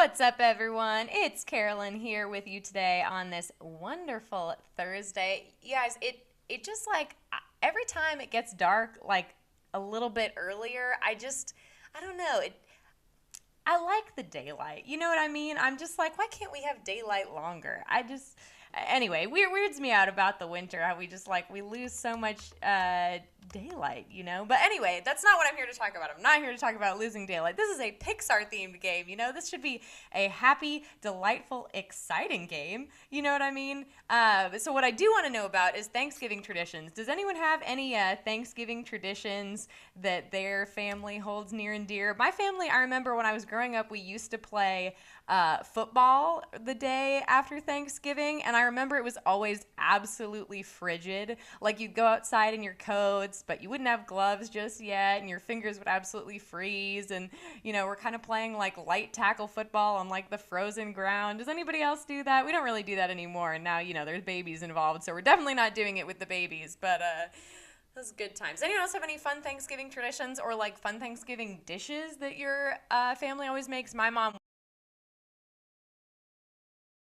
What's up, everyone? It's Carolyn here with you today on this wonderful Thursday. You guys, it just like every time it gets dark, like a little bit earlier, I don't know. I like the daylight. You know what I mean? I'm just like, why can't we have daylight longer? Anyway, weirds me out about the winter. How we just like, we lose so much daylight, you know? But anyway, that's not what I'm here to talk about. I'm not here to talk about losing daylight. This is a Pixar themed game, you know? This should be a happy, delightful, exciting game. You know what I mean? So what I do want to know about is Thanksgiving traditions. Does anyone have any Thanksgiving traditions that their family holds near and dear? My family, I remember when I was growing up, we used to play football the day after Thanksgiving, and I remember it was always absolutely frigid. Like, you'd go outside in your coats, but you wouldn't have gloves just yet, and your fingers would absolutely freeze. And we're kind of playing like light tackle football on like the frozen ground. Does anybody else do that? We don't really do that anymore, and now there's babies involved, so we're definitely not doing it with the babies. But those good times. Anyone else have any fun Thanksgiving traditions or like fun Thanksgiving dishes that your family always makes? My mom,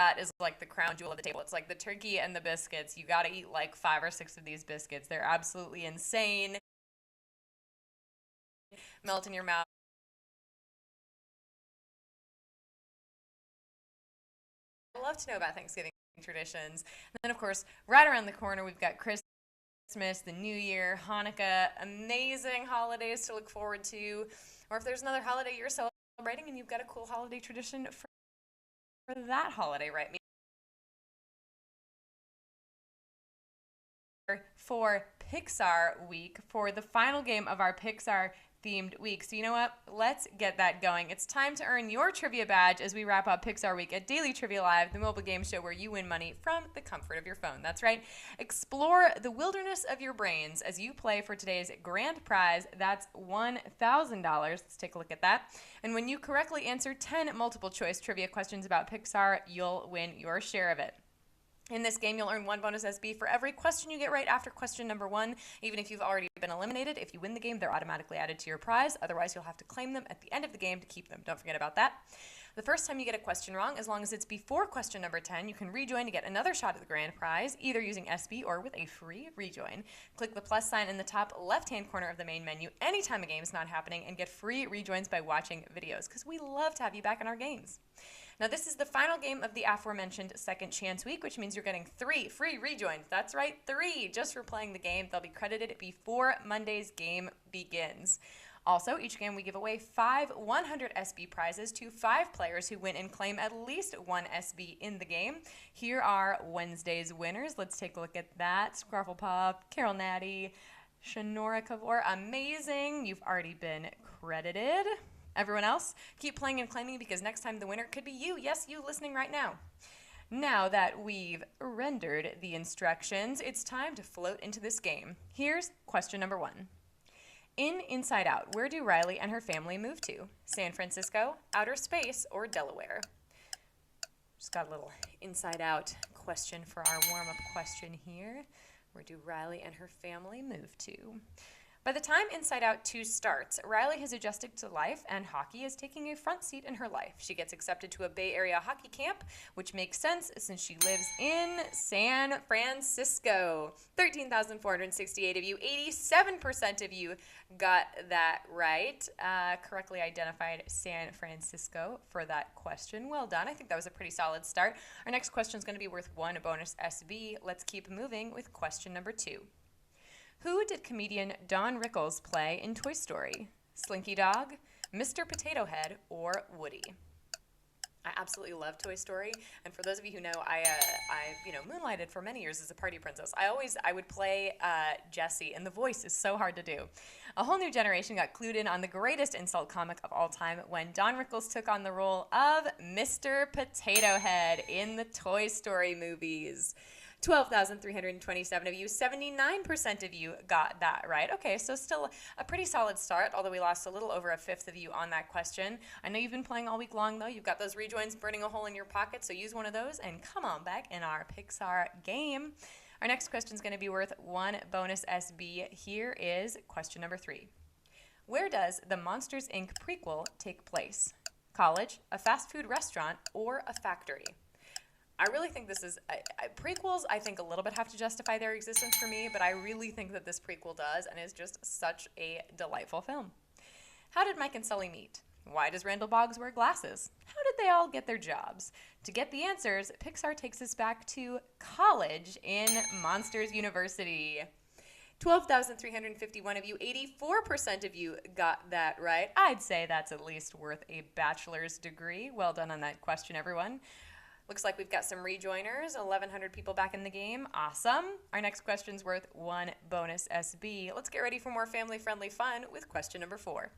that is like the crown jewel of the table. It's like the turkey and the biscuits. You got to eat like 5 or 6 of these biscuits. They're absolutely insane. Melt in your mouth. I love to know about Thanksgiving traditions. And then, of course, right around the corner, we've got Christmas, the New Year, Hanukkah, amazing holidays to look forward to. Or if there's another holiday you're celebrating and you've got a cool holiday tradition for that holiday, right? For Pixar week, for the final game of our Pixar themed week. So you know what? Let's get that going. It's time to earn your trivia badge as we wrap up Pixar week at Daily Trivia Live, the mobile game show where you win money from the comfort of your phone. That's right. Explore the wilderness of your brains as you play for today's grand prize. That's $1,000. Let's take a look at that. And when you correctly answer 10 multiple choice trivia questions about Pixar, you'll win your share of it. In this game, you'll earn 1 bonus SB for every question you get right after question number 1. Even if you've already been eliminated, if you win the game, they're automatically added to your prize. Otherwise, you'll have to claim them at the end of the game to keep them. Don't forget about that. The first time you get a question wrong, as long as it's before question number 10, you can rejoin to get another shot at the grand prize, either using SB or with a free rejoin. Click the plus sign in the top left-hand corner of the main menu anytime a game is not happening and get free rejoins by watching videos, because we love to have you back in our games. Now, this is the final game of the aforementioned Second Chance Week, which means you're getting 3 free rejoins. That's right, 3, just for playing the game. They'll be credited before Monday's game begins. Also, each game we give away 5 100 SB prizes to 5 players who win and claim at least 1 SB in the game. Here are Wednesday's winners. Let's take a look at that. Scrufflepop, Carol Natty, Shanora Kavor. Amazing. You've already been credited. Everyone else, keep playing and claiming, because next time the winner could be you. Yes, you listening right now. Now that we've rendered the instructions, it's time to float into this game. Here's question number 1. In Inside Out, where do Riley and her family move to? San Francisco, outer space, or Delaware? Just got a little Inside Out question for our warm-up question here. Where do Riley and her family move to? By the time Inside Out 2 starts, Riley has adjusted to life, and hockey is taking a front seat in her life. She gets accepted to a Bay Area hockey camp, which makes sense since she lives in San Francisco. 13,468 of you, 87% of you got that right. Correctly identified San Francisco for that question. Well done. I think that was a pretty solid start. Our next question is going to be worth 1 bonus SB. Let's keep moving with question number 2. Who did comedian Don Rickles play in Toy Story? Slinky Dog, Mr. Potato Head, or Woody? I absolutely love Toy Story, and for those of you who know, I moonlighted for many years as a party princess. I would play Jessie, and the voice is so hard to do. A whole new generation got clued in on the greatest insult comic of all time when Don Rickles took on the role of Mr. Potato Head in the Toy Story movies. 12,327 of you, 79% of you got that right. Okay, so still a pretty solid start, although we lost a little over a fifth of you on that question. I know you've been playing all week long, though. You've got those rejoins burning a hole in your pocket, so use one of those and come on back in our Pixar game. Our next question is going to be worth 1 bonus SB. Here is question number 3. Where does the Monsters, Inc. prequel take place? college, a fast food restaurant, or a factory? I really think this is, prequels I think a little bit have to justify their existence for me, but I really think that this prequel does and is just such a delightful film. How did Mike and Sully meet? Why does Randall Boggs wear glasses? How did they all get their jobs? To get the answers, Pixar takes us back to college in Monsters University. 12,351 of you, 84% of you got that right. I'd say that's at least worth a bachelor's degree. Well done on that question, everyone. Looks like we've got some rejoiners, 1,100 people back in the game. Awesome. Our next question's worth 1 bonus SB. Let's get ready for more family-friendly fun with question number 4.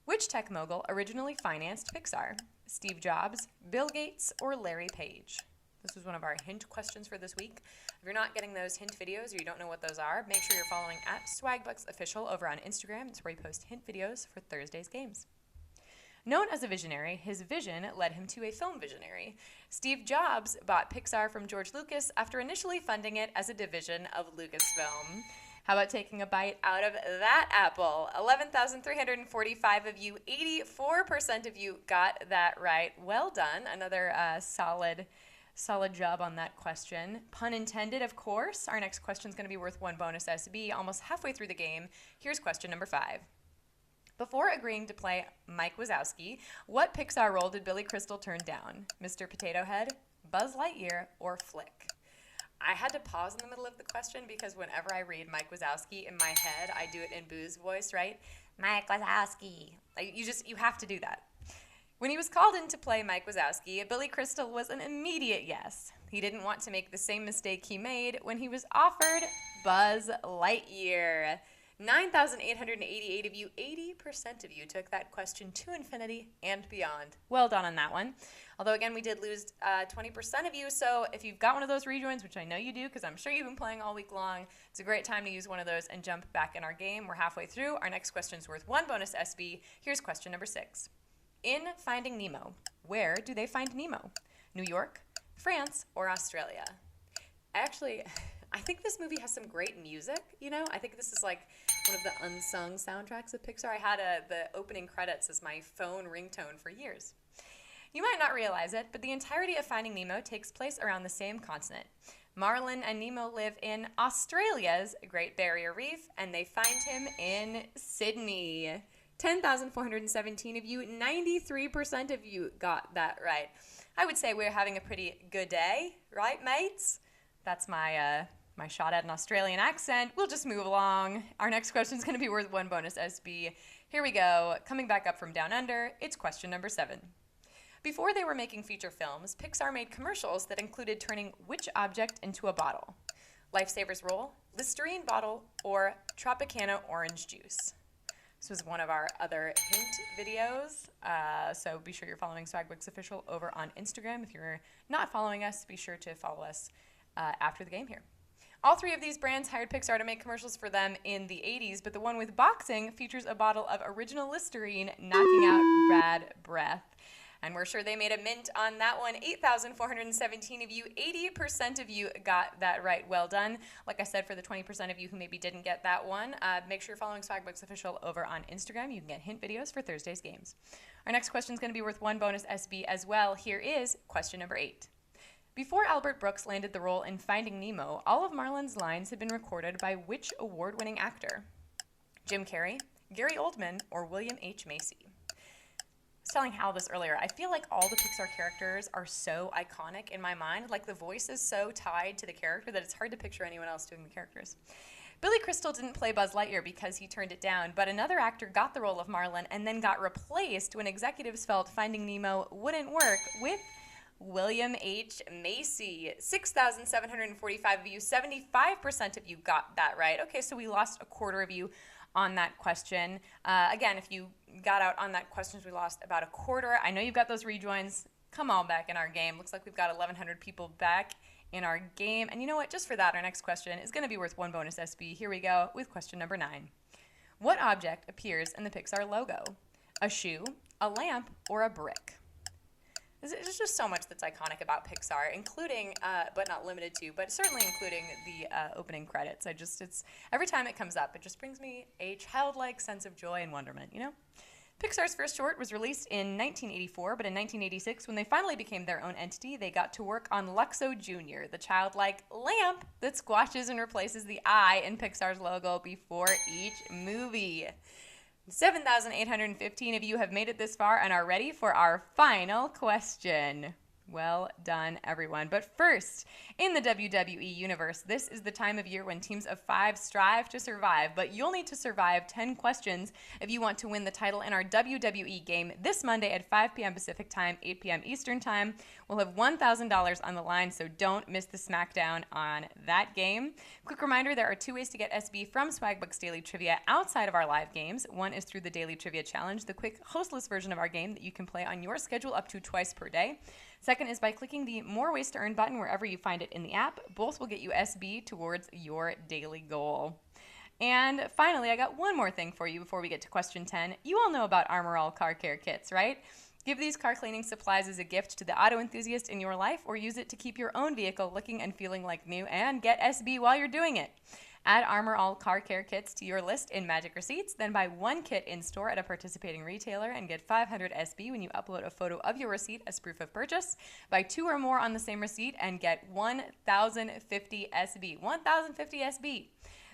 Which tech mogul originally financed Pixar? Steve Jobs, Bill Gates, or Larry Page? This was one of our hint questions for this week. If you're not getting those hint videos or you don't know what those are, make sure you're following at Swagbucks Official over on Instagram. That's where we post hint videos for Thursday's games. Known as a visionary, his vision led him to a film visionary. Steve Jobs bought Pixar from George Lucas after initially funding it as a division of Lucasfilm. How about taking a bite out of that apple? 11,345 of you, 84% of you got that right. Well done. Another solid job on that question. Pun intended, of course. Our next question is going to be worth 1 bonus SB. Almost halfway through the game. Here's question number 5. Before agreeing to play Mike Wazowski, what Pixar role did Billy Crystal turn down? Mr. Potato Head, Buzz Lightyear, or Flick? I had to pause in the middle of the question because whenever I read Mike Wazowski in my head, I do it in Boo's voice, right? Mike Wazowski. Like, you have to do that. When he was called in to play Mike Wazowski, Billy Crystal was an immediate yes. He didn't want to make the same mistake he made when he was offered Buzz Lightyear. 9,888 of you, 80% of you took that question to infinity and beyond. Well done on that one. Although, again, we did lose 20% of you, so if you've got one of those rejoins, which I know you do because I'm sure you've been playing all week long, it's a great time to use one of those and jump back in our game. We're halfway through. Our next question is worth 1 bonus SB. Here's question number 6. In Finding Nemo, where do they find Nemo? New York, France, or Australia? Actually, I think this movie has some great music, you know? I think this is like one of the unsung soundtracks of Pixar. I had the opening credits as my phone ringtone for years. You might not realize it, but the entirety of Finding Nemo takes place around the same continent. Marlin and Nemo live in Australia's Great Barrier Reef, and they find him in Sydney. 10,417 of you, 93% of you got that right. I would say we're having a pretty good day, right, mates? That's my shot at an Australian accent. We'll just move along. Our next question is going to be worth 1 bonus SB. Here we go. Coming back up from down under, it's question number 7. Before they were making feature films, Pixar made commercials that included turning which object into a bottle? Lifesaver's Roll, Listerine bottle, or Tropicana orange juice? This was one of our other hint videos, so be sure you're following Swagbucks Official over on Instagram. If you're not following us, be sure to follow us after the game here. All 3 of these brands hired Pixar to make commercials for them in the 80s, but the one with boxing features a bottle of original Listerine knocking out bad breath. And we're sure they made a mint on that one. 8,417 of you, 80% of you got that right. Well done. Like I said, for the 20% of you who maybe didn't get that one, make sure you're following Swagbucks Official over on Instagram. You can get hint videos for Thursday's games. Our next question is going to be worth 1 bonus SB as well. Here is question number 8. Before Albert Brooks landed the role in Finding Nemo, all of Marlin's lines had been recorded by which award-winning actor? Jim Carrey, Gary Oldman, or William H. Macy? I was telling Hal this earlier. I feel like all the Pixar characters are so iconic in my mind. Like, the voice is so tied to the character that it's hard to picture anyone else doing the characters. Billy Crystal didn't play Buzz Lightyear because he turned it down, but another actor got the role of Marlin and then got replaced when executives felt Finding Nemo wouldn't work with William H. Macy. 6,745 of you, 75% of you got that right. Okay, so we lost a quarter of you on that question. Again, if you got out on that question, we lost about a quarter. I know you've got those rejoins. Come on back in our game. Looks like we've got 1,100 people back in our game. And you know what? Just for that, our next question is going to be worth 1 bonus SB. Here we go with question number 9. What object appears in the Pixar logo? A shoe, a lamp, or a brick? There's just so much that's iconic about Pixar, including, but not limited to, but certainly including the opening credits. It's every time it comes up, it just brings me a childlike sense of joy and wonderment, you know? Pixar's first short was released in 1984, but in 1986, when they finally became their own entity, they got to work on Luxo Jr., the childlike lamp that squashes and replaces the eye in Pixar's logo before each movie. 7,815 of you have made it this far and are ready for our final question. Well done, everyone. But first, in the WWE universe, this is the time of year when teams of 5 strive to survive, but you'll need to survive 10 questions if you want to win the title in our WWE game this Monday at 5 p.m. Pacific Time, 8 p.m. Eastern Time. We'll have $1,000 on the line, so don't miss the smackdown on that game. Quick reminder, there are 2 ways to get SB from Swagbucks Daily Trivia outside of our live games. One is through the Daily Trivia Challenge, the quick hostless version of our game that you can play on your schedule up to twice per day. Second is by clicking the More Ways to Earn button wherever you find it in the app. Both will get you SB towards your daily goal. And finally, I got one more thing for you before we get to question 10. You all know about Armor All car care kits, right? Give these car cleaning supplies as a gift to the auto enthusiast in your life, or use it to keep your own vehicle looking and feeling like new and get SB while you're doing it. Add Armor All car care kits to your list in Magic Receipts, then buy 1 kit in-store at a participating retailer and get 500 SB when you upload a photo of your receipt as proof of purchase. Buy 2 or more on the same receipt and get 1,050 SB. 1,050 SB.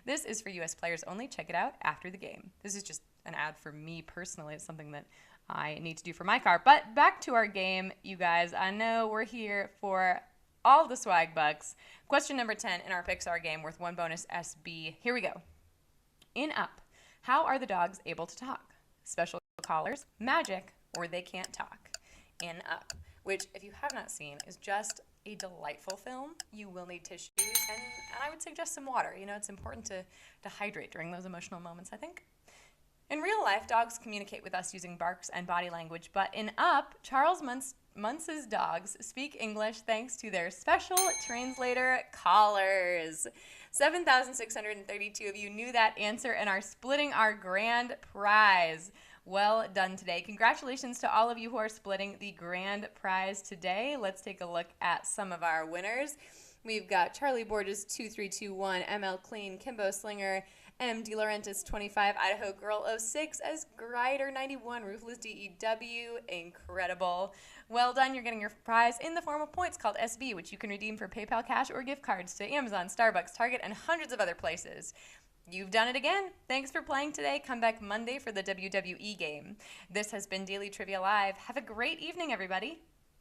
This is for U.S. players only. Check it out after the game. This is just an ad for me personally. It's something that I need to do for my car. But back to our game, you guys. I know we're here for all the Swagbucks. Question number 10 in our Pixar game worth 1 bonus SB. Here we go. In Up, how are the dogs able to talk? Special collars, magic, or they can't talk? In Up, which if you have not seen is just a delightful film. You will need tissues and I would suggest some water. You know, it's important to hydrate during those emotional moments, I think. In real life, dogs communicate with us using barks and body language, but in Up, Charles Muntz's dogs speak English thanks to their special translator collars. 7,632 of you knew that answer and are splitting our grand prize. Well done today. Congratulations to all of you who are splitting the grand prize today. Let's take a look at some of our winners. We've got Charlie Borges 2321, ML Clean, Kimbo Slinger, M. DeLaurentis 25, Idaho Girl 06, as Grider 91, Ruthless DEW, incredible. Well done, you're getting your prize in the form of points called SB, which you can redeem for PayPal cash or gift cards to Amazon, Starbucks, Target, and hundreds of other places. You've done it again. Thanks for playing today. Come back Monday for the WWE game. This has been Daily Trivia Live. Have a great evening, everybody.